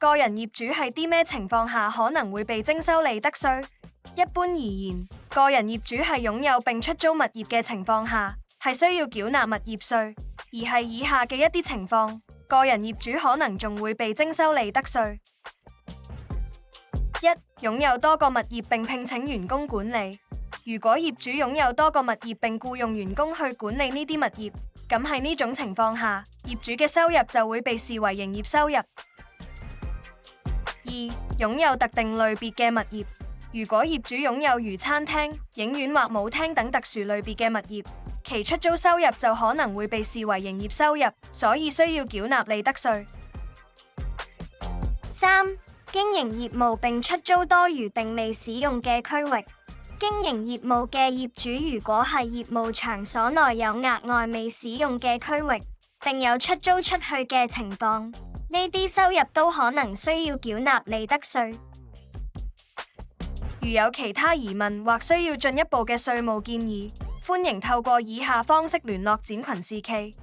個人業主喺啲咩情況下可能會被徵收利得稅？一般而言，個人業主係擁有並出租物業嘅情況下，係需要繳納物業稅，而係以下嘅一啲情況，個人業主可能仲會被徵收利得稅。一、擁有多個物業並聘請員工管理。如果業主擁有多個物業並僱用員工去管理呢啲物業，咁喺呢種情況下，業主嘅收入就會被視為營業收入。二、擁有特定類別嘅物業。如果業主擁有如餐廳、影院或舞廳等特殊類別嘅物業，其出租收入就可能會被視為營業收入，所以需要繳納利得稅。三、經營業務並出租多餘並未使用嘅區域。經營業務嘅業主如果係業務場所內有額外未使用嘅區域，並有出租出去嘅情況，呢啲收入都可能需要繳納利得稅。如有其他疑問或需要進一步嘅稅務建議，歡迎透過以下方式聯絡展群士 K。